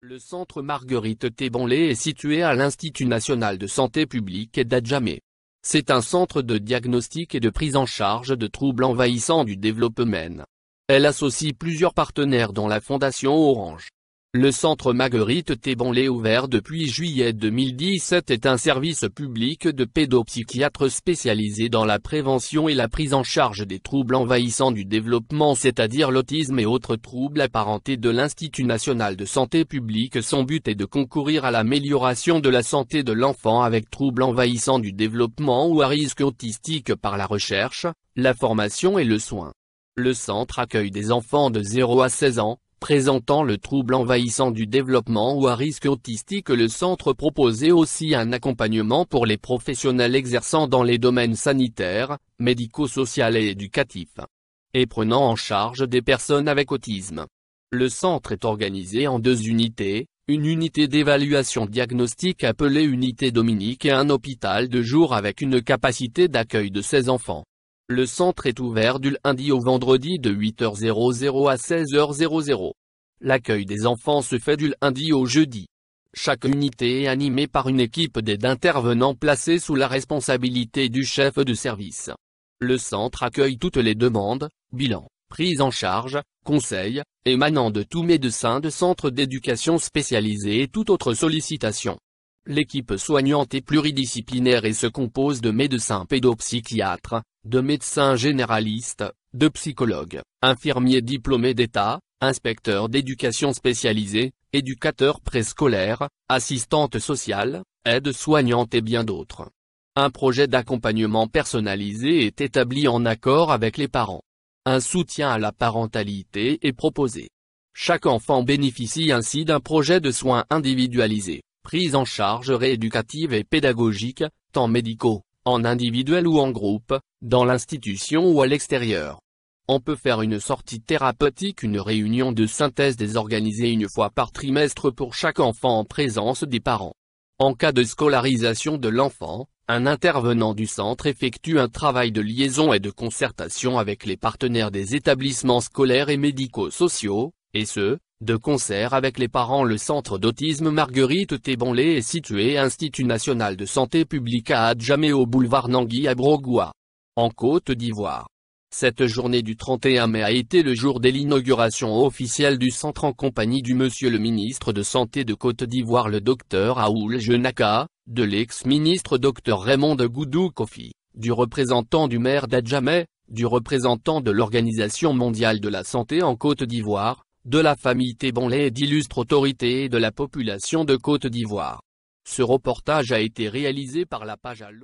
Le centre Marguerite Thébonlé est situé à l'Institut national de santé publique d'Adjamé. C'est un centre de diagnostic et de prise en charge de troubles envahissants du développement. Elle associe plusieurs partenaires dont la Fondation Orange. Le centre Marguerite Thébonlé, ouvert depuis juillet 2017, est un service public de pédopsychiatre spécialisé dans la prévention et la prise en charge des troubles envahissants du développement, c'est-à-dire l'autisme et autres troubles apparentés de l'Institut national de santé publique. Son but est de concourir à l'amélioration de la santé de l'enfant avec troubles envahissants du développement ou à risque autistique par la recherche, la formation et le soin. Le centre accueille des enfants de 0 à 16 ans, présentant le trouble envahissant du développement ou à risque autistique. Le centre proposait aussi un accompagnement pour les professionnels exerçant dans les domaines sanitaires, médico-social et éducatif, et prenant en charge des personnes avec autisme. Le centre est organisé en 2 unités, une unité d'évaluation diagnostique appelée unité Dominique et un hôpital de jour avec une capacité d'accueil de 16 enfants. Le centre est ouvert du lundi au vendredi de 8h00 à 16h00. L'accueil des enfants se fait du lundi au jeudi. Chaque unité est animée par une équipe d'aide intervenants placée sous la responsabilité du chef de service. Le centre accueille toutes les demandes, bilans, prise en charge, conseils, émanant de tout médecin de centre d'éducation spécialisé et toute autre sollicitation. L'équipe soignante est pluridisciplinaire et se compose de médecins pédopsychiatres, de médecins généralistes, de psychologues, infirmiers diplômés d'État, inspecteurs d'éducation spécialisés, éducateurs préscolaires, assistantes sociales, aides soignantes et bien d'autres. Un projet d'accompagnement personnalisé est établi en accord avec les parents. Un soutien à la parentalité est proposé. Chaque enfant bénéficie ainsi d'un projet de soins individualisé, prise en charge rééducative et pédagogique, tant médicaux, en individuel ou en groupe, dans l'institution ou à l'extérieur. On peut faire une sortie thérapeutique, une réunion de synthèse désorganisée une fois par trimestre pour chaque enfant en présence des parents. En cas de scolarisation de l'enfant, un intervenant du centre effectue un travail de liaison et de concertation avec les partenaires des établissements scolaires et médico-sociaux, et ce, de concert avec les parents. Le centre d'autisme Marguerite Thébonlé est situé à Institut national de santé publique à Adjamé au boulevard Nangui à Brogoua, en Côte d'Ivoire. Cette journée du 31 mai a été le jour de l'inauguration officielle du centre en compagnie du Monsieur le ministre de Santé de Côte d'Ivoire le Dr Aoul Jenaka, de l'ex-ministre Dr Raymond Goudou Kofi, du représentant du maire d'Adjamé, du représentant de l'Organisation mondiale de la santé en Côte d'Ivoire, de la famille Thébonlé et d'illustres autorités et de la population de Côte d'Ivoire. Ce reportage a été réalisé par la page Allo.